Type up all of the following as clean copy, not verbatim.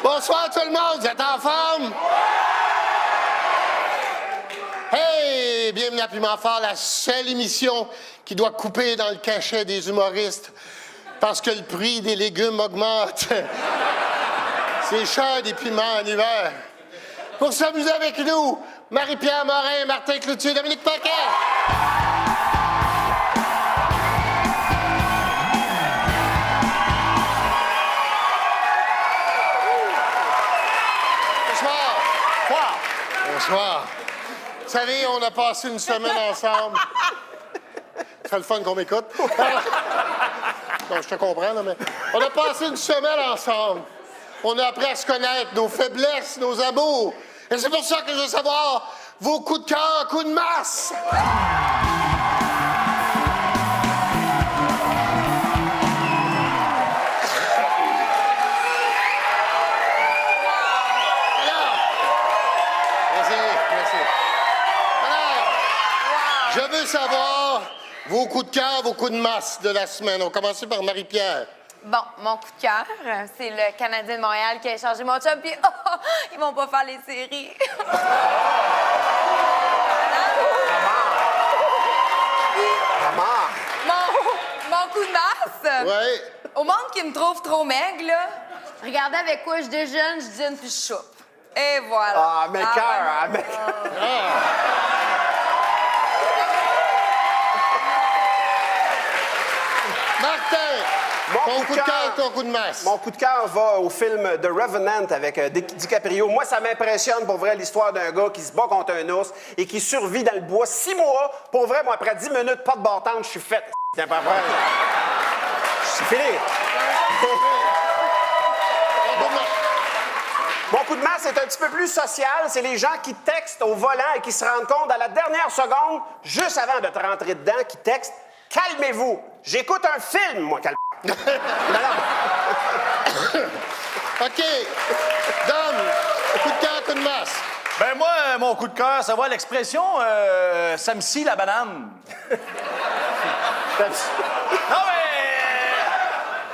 Bonsoir tout le monde, vous êtes en forme? Hey, bienvenue à Piment Fort, la seule émission qui doit couper dans le cachet des humoristes parce que le prix des légumes augmente. C'est cher des piments en hiver. Pour s'amuser avec nous, Marie-Pierre Morin, Martin Cloutier, Dominique Paquet. Bonsoir. Vous savez, on a passé une semaine ensemble. C'est le fun qu'on m'écoute. Non, je te comprends, là, mais... On a passé une semaine ensemble. On a appris à se connaître, nos faiblesses, nos amours. Et c'est pour ça que je veux savoir vos coups de cœur, coups de masse. Je veux savoir vos coups de cœur, vos coups de masse de la semaine. On va commencer par Marie-Pierre. Bon, mon coup de cœur, c'est le Canadien de Montréal qui a échangé mon chum, puis oh, ils vont pas faire les séries. Mon coup de masse, Ouais. au monde qui me trouve trop maigre, là, regardez avec quoi je déjeune, je dîne, puis je soupe. Et voilà. Ah, mais cœur, mais... Martin, ton coup de cœur et ton coup de masse. Mon coup de cœur va au film The Revenant avec DiCaprio. Moi, ça m'impressionne, pour vrai, l'histoire d'un gars qui se bat contre un ours et qui survit dans le bois 6 mois. Pour vrai, moi, après 10 minutes, pas de bâtante, je suis fait. C'est pas vrai. C'est fini. Mon coup de masse est un petit peu plus social. C'est les gens qui textent au volant et qui se rendent compte à la dernière seconde, juste avant de te rentrer dedans, qui textent « Calmez-vous! J'écoute un film, moi, calme. » Non. OK. Dom, coup de cœur, coup de masse. Ben moi, mon coup de cœur, ça va l'expression « ça me scie la banane ». Non, mais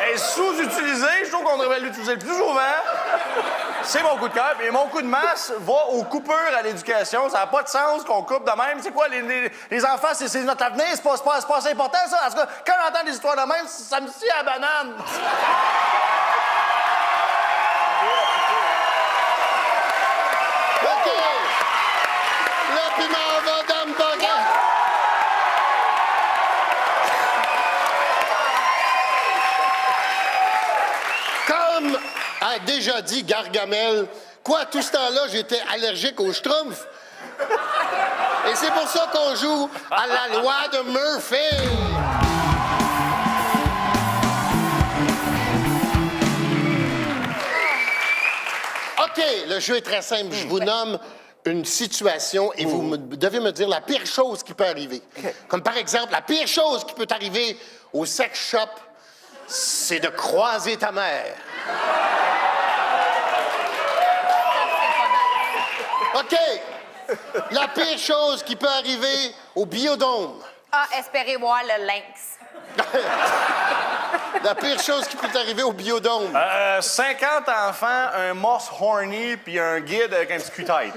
elle est sous-utilisée. Je trouve qu'on devrait l'utiliser le plus souvent. C'est mon coup de cœur. Et mon coup de masse va aux coupures à l'éducation. Ça n'a pas de sens qu'on coupe de même. C'est quoi, les enfants, c'est notre avenir? C'est pas assez important, ça? En tout cas, quand j'entends des histoires de même, ça me scie la banane. OK. Le piment va dans le baguette. Comme a déjà dit Gargamel, quoi, tout ce temps-là, j'étais allergique aux schtroumpfs. Et c'est pour ça qu'on joue à la loi de Murphy. OK, le jeu est très simple. Je vous nomme une situation et vous devez me dire la pire chose qui peut arriver. Comme par exemple, la pire chose qui peut arriver au sex shop, c'est de croiser ta mère. OK. La pire chose qui peut arriver au biodôme. Ah, espérez voir le lynx. La pire chose qui peut arriver au biodôme. 50 enfants, un morse horny, puis un guide avec un petit cul-tête.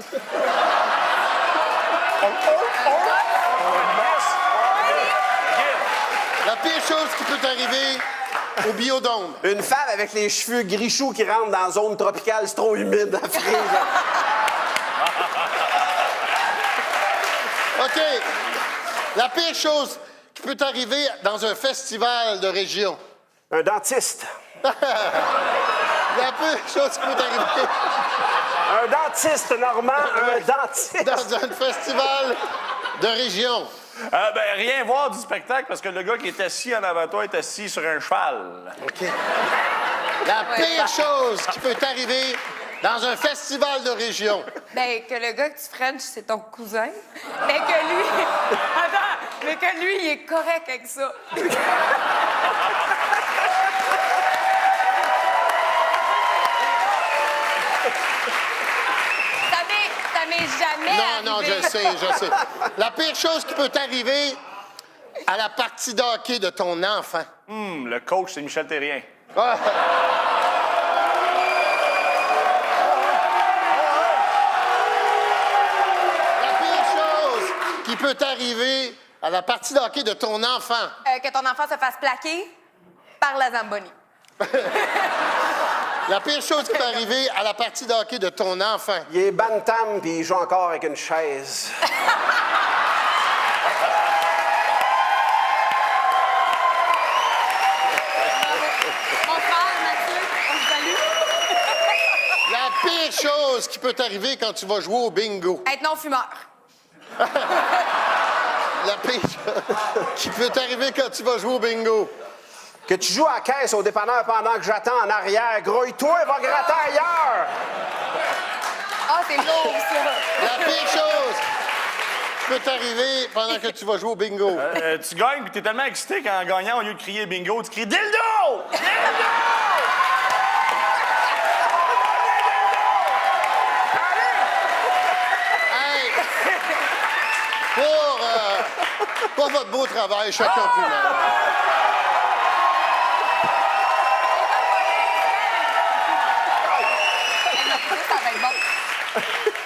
La pire chose qui peut arriver au biodôme. Une femme avec les cheveux gris-choux qui rentre dans la zone tropicale, c'est trop humide à frise. OK. La pire chose qui peut arriver dans un festival de région. Un dentiste. La pire chose qui peut arriver Un dentiste, Normand, un dentiste. dans un festival de région. Ben, rien voir du spectacle parce que le gars qui est assis en avant de toi est assis sur un cheval. OK. La pire chose qui peut arriver dans un festival de région. Ben, que le gars que tu frenches, c'est ton cousin. Mais que lui... Attends, mais que lui, il est correct avec ça. Ça m'est jamais Non, arrivé. je sais. La pire chose qui peut t'arriver à la partie de hockey de ton enfant. Le coach, c'est Michel Terrien. Ah. peut arriver à la partie de hockey de ton enfant? Que ton enfant se fasse plaquer par la Zamboni. La pire chose qui peut arriver à la partie de hockey de ton enfant? Il est bantam puis il joue encore avec une chaise. Mon frère, Mathieu, on se salue. La pire chose qui peut t'arriver quand tu vas jouer au bingo? Être non-fumeur. La pire chose qui peut t'arriver quand tu vas jouer au bingo? Que tu joues à la caisse au dépanneur pendant que j'attends en arrière. Grouille-toi, va gratter ailleurs! Ah, c'est lourd, ça. La pire chose qui peut t'arriver pendant que tu vas jouer au bingo? Tu gagnes, puis t'es tellement excité qu'en gagnant, au lieu de crier bingo, tu cries dildo! Dildo! Hey! Pour votre beau travail, chacun plus mal. Ça va être bon.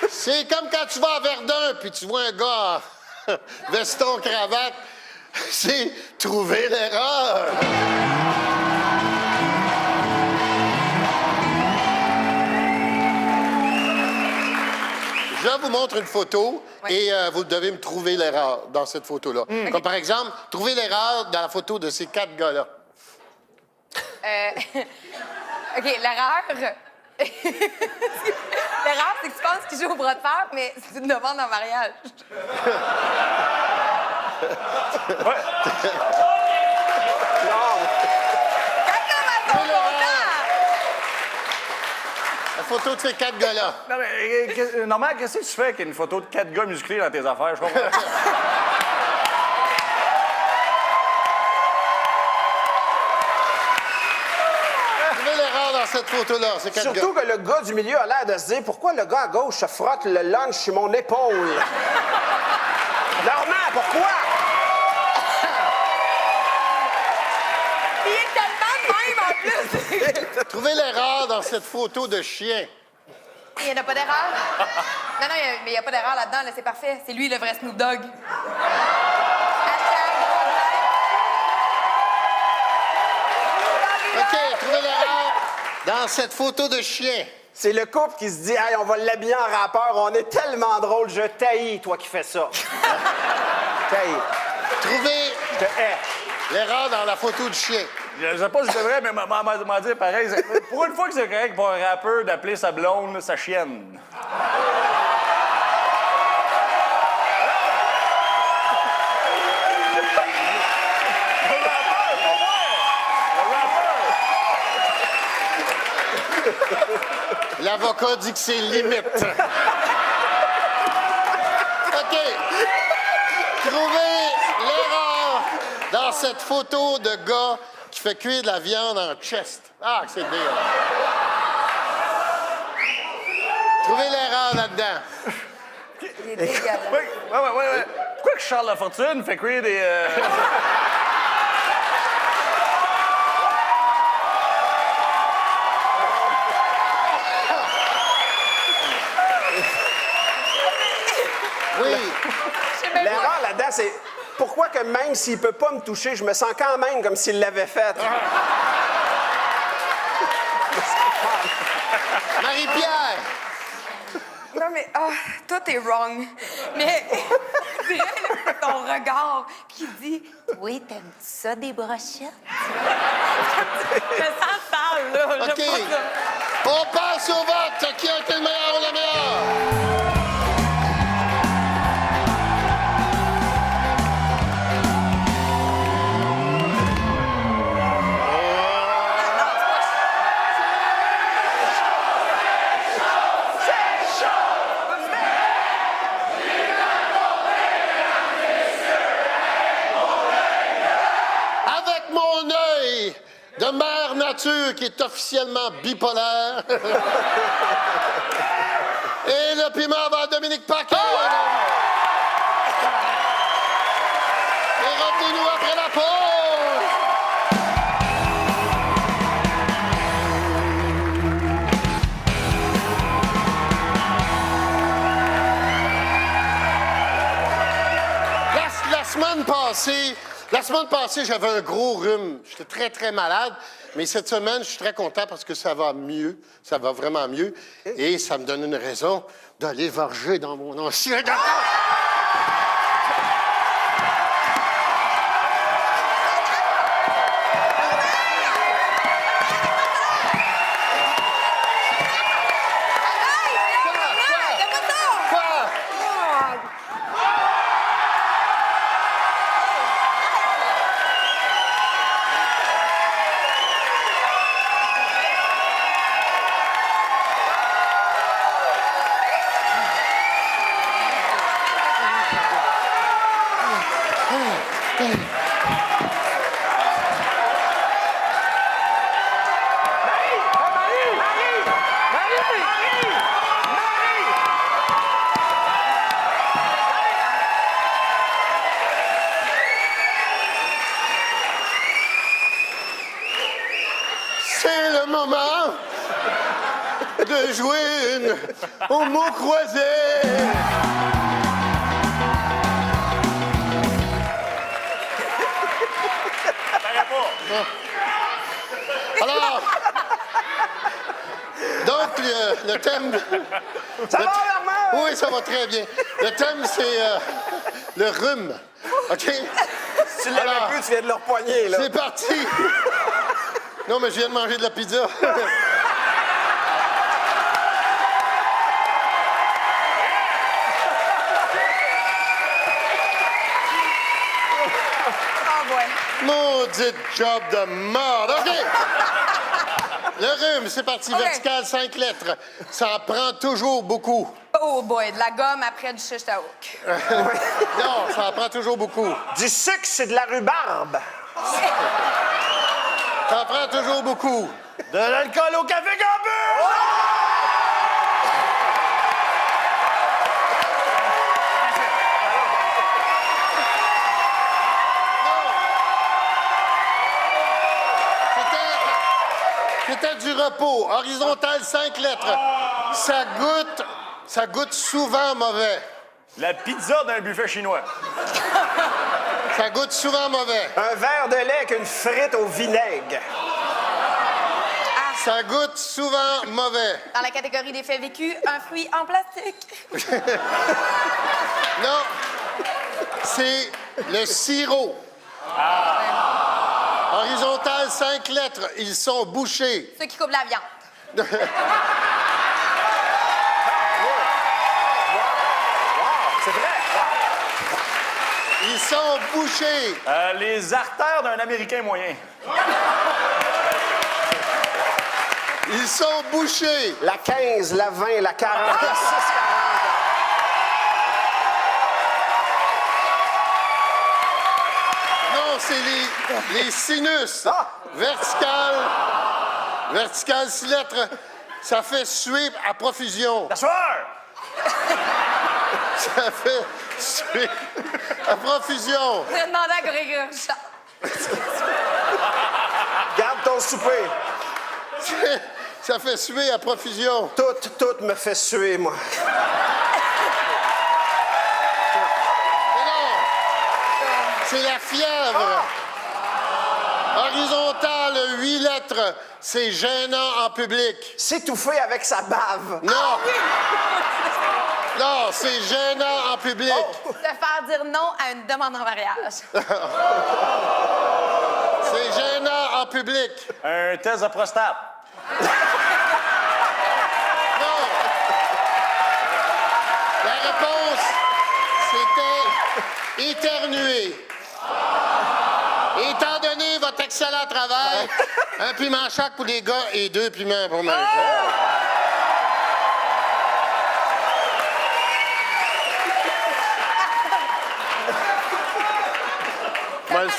C'est comme quand tu vas à Verdun puis tu vois un gars en veston, cravate. C'est trouver l'erreur. Je vous montre une photo et vous devez me trouver l'erreur dans cette photo-là. Comme par exemple, trouver l'erreur dans la photo de ces 4 gars-là. OK, l'erreur... L'erreur, c'est que tu penses qu'il joue au bras de fer, mais c'est une demande en mariage. La photo de ces 4 gars-là. Non, mais, normal, qu'est-ce que tu fais avec une photo de 4 gars musclés dans tes affaires? Je comprends. Trouvez l'erreur dans cette photo-là, ces 4 gars. Surtout que le gars du milieu a l'air de se dire pourquoi le gars à gauche se frotte le lunch sur mon épaule. Normand, pourquoi? Il est tellement de même, en plus! Trouvez l'erreur dans cette photo de chien. Il n'y en a pas d'erreur? Non, mais il n'y a pas d'erreur là-dedans, là, c'est parfait. C'est lui, le vrai Snoop Dogg. OK, trouvez l'erreur dans cette photo de chien. C'est le couple qui se dit « Hey, on va l'habiller en rappeur, on est tellement drôle, je t'haïs, toi qui fais ça. » T'haïs. Trouvez Je te hais. l'erreur dans la photo du chien. Je sais pas si c'est vrai, mais m'a dit pareil. Pour une fois que c'est correct pour un rappeur d'appeler sa blonde sa chienne. L'avocat dit que c'est limite. OK. Trouvez l'erreur dans cette photo de gars qui fait cuire de la viande en chest. Ah, que c'est dégueulasse. Trouvez l'erreur là-dedans. Il est dégueulasse. Ouais. Pourquoi que Charles Lafortune fait cuire des... Oui. L'erreur là-dedans, c'est pourquoi que même s'il peut pas me toucher, je me sens quand même comme s'il l'avait fait. Marie-Pierre. Non, mais tout est wrong. Mais c'est ton regard qui dit « Oui, t'aimes ça, des brochettes? » Je me sens sale, là. OK. J'aime pas ça. On passe au vote. Qui a été le meilleur ou la meilleure? Avec mon œil de mère nature qui est officiellement bipolaire. Et le piment va à Dominique Paquet. Et revenez-nous après la pause. La semaine passée, j'avais un gros rhume. J'étais très, très malade. Mais cette semaine, je suis très content parce que ça va mieux. Ça va vraiment mieux. Et ça me donne une raison d'aller varger dans mon ancien garage. C'est le moment de jouer au mot croisé. Alors, donc, le thème... Ça va, Normand? Oui, ça va très bien. Le thème, c'est le rhume. OK? Si tu l'avais Alors, plus, tu viens de leur poigner, là. C'est parti! Non, mais je viens de manger de la pizza. Oh, boy. Maudite job de merde. OK! Le rhume, c'est parti. OK. Vertical, 5 lettres. Ça en prend toujours beaucoup. Oh, boy. De la gomme après du shish taouk. Non, ça en prend toujours beaucoup. Du sucre, c'est de la rhubarbe. Ça en prend toujours beaucoup. De l'alcool au café campus! C'était du repos. Horizontal, 5 lettres. Ça goûte souvent mauvais. La pizza d'un buffet chinois. Ça goûte souvent mauvais. Un verre de lait avec une frite au vinaigre. Ça goûte souvent mauvais. Dans la catégorie des faits vécus, un fruit en plastique. Non, c'est le sirop. Horizontal, 5 lettres. Ils sont bouchés. Ceux qui coupent la viande. C'est vrai? Ils sont bouchés. Les artères d'un Américain moyen. Ils sont bouchés. La 15, la 20, la 40, la 6, 40. Non, c'est les sinus. Ah! Vertical, 6 lettres. Ça fait suer à profusion. La sueur! Ça fait suer à profusion. Je vais demander à Grégory Richard. Garde ton souper. Ça fait suer à profusion. Tout me fait suer, moi. Mais non! C'est la fièvre. Horizontal, 8 lettres. C'est gênant en public. S'étouffer avec sa bave. Non! Non, c'est gênant en public. Se faire dire non à une demande en mariage. C'est gênant en public. Un test de prostate. Non! La réponse, c'était éternuer. Étant donné votre excellent travail, un piment chaque pour les gars et 2 piments pour moi. Même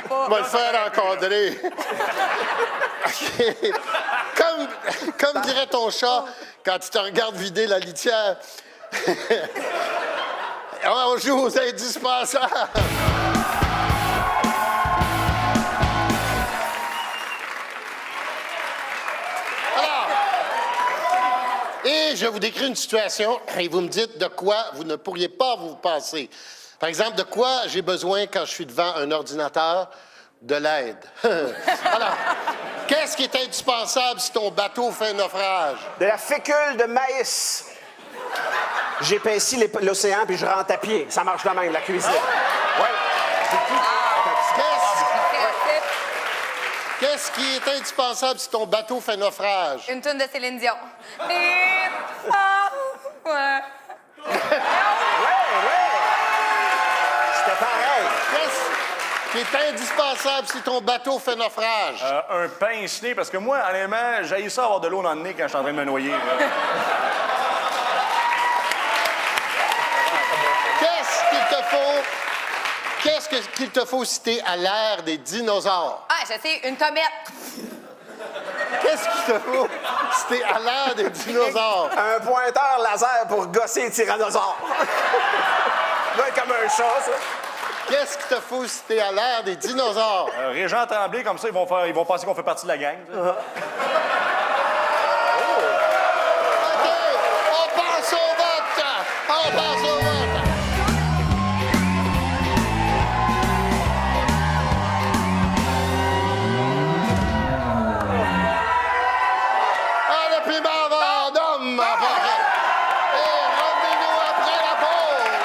pas. Va le faire encadrer. OK. Comme dirait ton chat quand il te regarde vider la litière. On joue aux indispensables. Alors, et je vous décris une situation et vous me dites de quoi vous ne pourriez pas vous passer. Par exemple, de quoi j'ai besoin quand je suis devant un ordinateur? De l'aide. Alors, qu'est-ce qui est indispensable si ton bateau fait un naufrage? De la fécule de maïs. J'épaissis l'océan puis je rentre à pied. Ça marche de même, la cuisine. Ouais. Qu'est-ce qui est indispensable si ton bateau fait naufrage? Une toune de Céline Dion. Et ça, ouais. C'était pareil. Qu'est-ce qui est indispensable si ton bateau fait naufrage? Un pince-nez, parce que moi, honnêtement, j'haïs ça avoir de l'eau dans le nez quand je suis en train de me noyer. là. Qu'est-ce qu'il te faut si t'es à l'ère des dinosaures? Ah, je sais, une comète. Qu'est-ce qu'il te faut si t'es à l'ère des dinosaures? Un pointeur laser pour gosser les tyrannosaures. Ça doit être comme un chat, ça. Qu'est-ce qu'il te faut si t'es à l'ère des dinosaures? Régent Tremblay, comme ça, ils vont penser qu'on fait partie de la gang. ça. OK, on passe au vote! On passe au vote! Ah, le piment Vendôme! Et revenez-nous après la pause!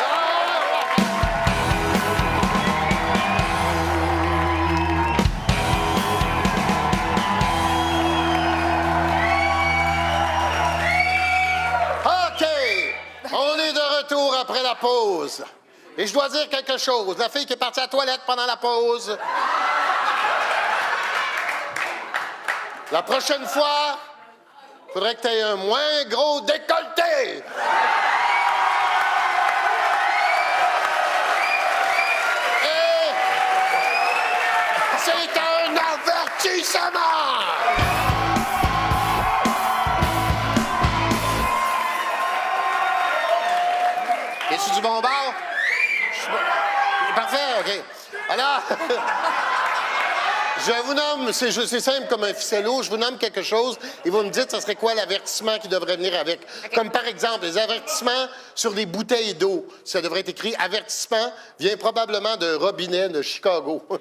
OK! On est de retour après la pause. Et je dois dire quelque chose. La fille qui est partie à la toilette pendant la pause. La prochaine fois, faudrait que tu aies un moins gros décolleté. Et c'est un avertissement. Es-tu du bon bord? Parfait, OK. Alors, je vous nomme, c'est simple comme un ficello, je vous nomme quelque chose et vous me dites ce serait quoi l'avertissement qui devrait venir avec. Okay. Comme par exemple, les avertissements sur des bouteilles d'eau. Ça devrait être écrit « Avertissement vient probablement d'un robinet de Chicago. » OK.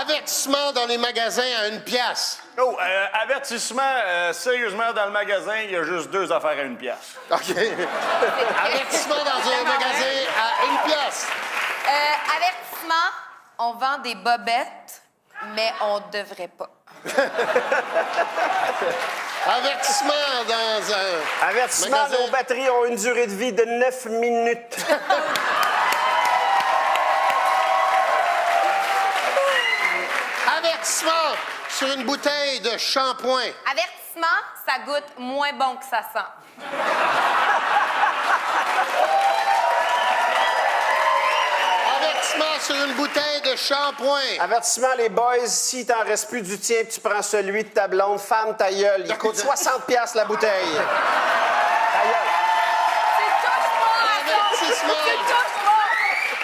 Avertissement dans les magasins à 1 piastre. Oh, avertissement, sérieusement, dans le magasin, il y a juste 2 affaires à 1 piastre. OK. Avertissement dans un magasin à 1 piastre. Avertissement, on vend des bobettes, mais on devrait pas. Avertissement dans un Avertissement, magasin. nos batteries ont une durée de vie de 9 minutes. Avertissement sur une bouteille de shampoing. Avertissement, ça goûte moins bon que ça sent. Avertissement sur une bouteille de shampoing. Avertissement, les boys, si t'en restes plus du tien, tu prends celui de ta blonde, femme ta gueule. Il coûte 60 piastres la bouteille. Ta gueule. Avertissement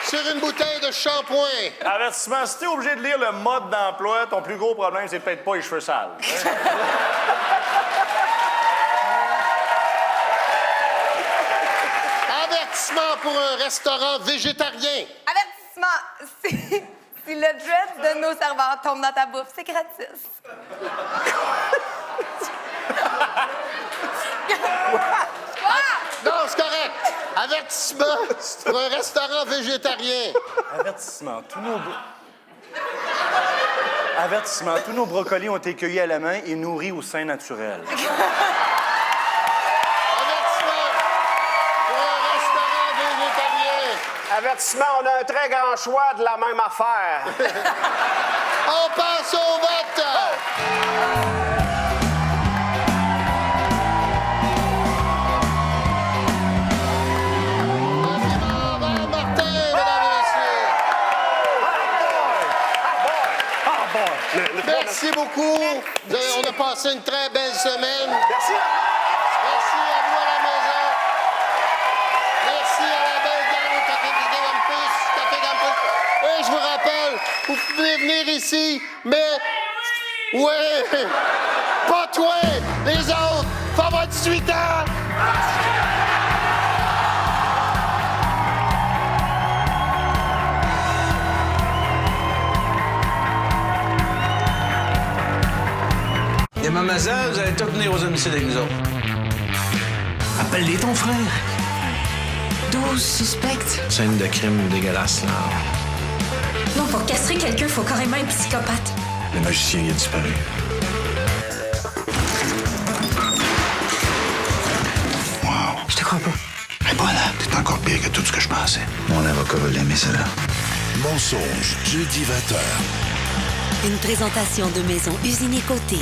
sur une bouteille de shampoing. Avertissement, si t'es obligé de lire le mode d'emploi, ton plus gros problème, c'est peut-être pas les cheveux sales. Avertissement pour un restaurant végétarien. Avertissement, si le dress de nos serveurs tombe dans ta bouffe, c'est gratis. Non, c'est correct. Avertissement pour un restaurant végétarien. Avertissement, Avertissement, tous nos brocolis ont été cueillis à la main et nourris au sein naturel. Avertissement pour un restaurant végétarien. Avertissement, on a un très grand choix de la même affaire. On passe au vote. Merci beaucoup. On a passé une très belle semaine. Merci. Merci à vous à la maison. Merci à la belle gang au Café Campus. Et je vous rappelle, vous pouvez venir ici, mais... Ouais! Pas toi! Les autres! Faut avoir 18 ans! mademoiselle, vous allez tous venir aux homicides avec nous autres. Appelle-les ton frère. 12 suspects. Scène de crime dégueulasse, là. Non, pour castrer quelqu'un, faut carrément un psychopathe. Le magicien, il a disparu. Wow. Je te crois pas. Et voilà, t'es encore pire que tout ce que je pensais. Mon avocat va l'aimer, ça, là. Mensonge, jeudi 20h. Une présentation de Maison Usine et Côté.